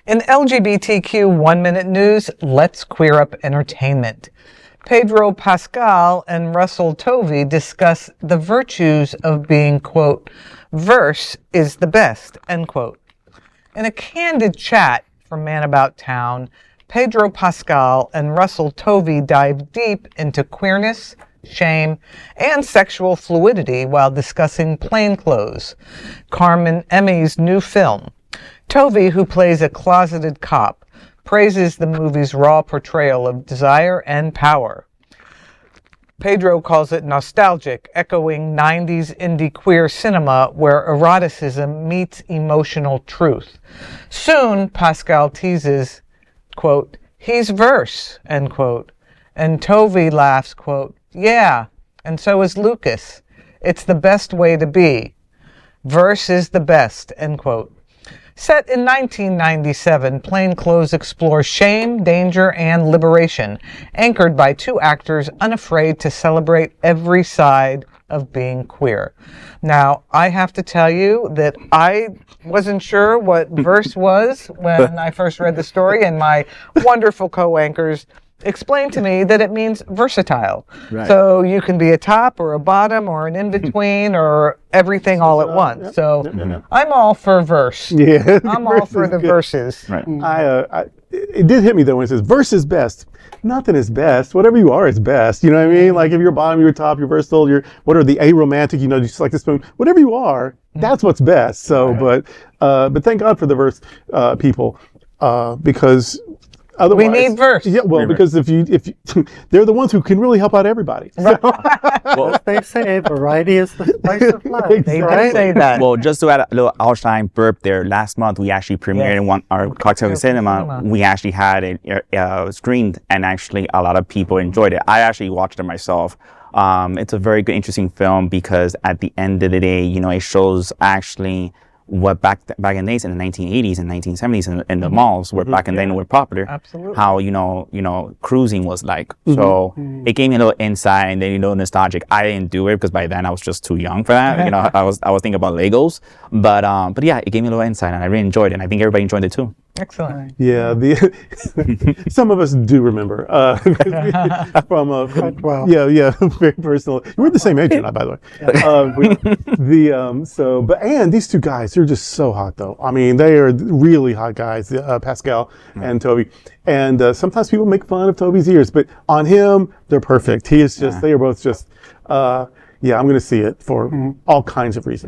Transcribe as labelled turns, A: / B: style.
A: In LGBTQ 1-minute news, let's queer up entertainment. Pedro Pascal and Russell Tovey discuss the virtues of being, quote, verse is the best, end quote. In a candid chat from Man About Town, Pedro Pascal and Russell Tovey dive deep into queerness, shame, and sexual fluidity while discussing Plainclothes, Carmen Emmi's new film. Tovey, who plays a closeted cop, praises the movie's raw portrayal of desire and power. Pedro calls it nostalgic, echoing 90s indie queer cinema where eroticism meets emotional truth. Soon, Pascal teases, quote, he's verse, end quote. And Tovey laughs, quote, yeah, and so is Lucas. It's the best way to be. Verse is the best, end quote. Set in 1997, Plainclothes explores shame, danger, and liberation, anchored by two actors unafraid to celebrate every side of being queer. Now, I have to tell you that I wasn't sure what verse was when I first read the story, and my wonderful co-anchors explained to me that it means versatile. Right. So you can be a top or a bottom or an in-between or everything all at once. So I'm all for verse. Yeah, I'm all for the verses. Right.
B: It did hit me though when it says verse is best. Nothing is best. Whatever you are is best. You know what I mean? Like if you're bottom, you're top, you're versatile, you're whatever, the aromantic, you know, just like the spoon. Whatever you are, that's what's best. So, but thank God for the verse people because. Otherwise,
A: we need verse.
B: Yeah, well, because if you, they're the ones who can really help out everybody. So.
C: Well, they say variety is the spice of life.
A: They do say that.
D: Well, just to add a little outshine burp there, last month we actually premiered in our cocktail cinema. We actually had it screened, and actually a lot of people enjoyed it. I actually watched it myself. It's a very good, interesting film because at the end of the day, you know, it shows actually what back in the days in the 1980s and 1970s in the malls were back in then were popular.
A: Absolutely.
D: How you know cruising was like. So it gave me a little insight and then a little nostalgic. I didn't do it because by then I was just too young for that. You know, I was thinking about Legos, but yeah, it gave me a little insight and I really enjoyed it. And I think everybody enjoyed it too.
A: Excellent.
B: Yeah, some of us do remember from very personal. We're the same age, by the way. And these two guys, they're just so hot, though. I mean, they are really hot guys, Pascal and Tovey. And sometimes people make fun of Tovey's ears, but on him, they're perfect. He is just. They are both just. I'm going to see it for all kinds of reasons.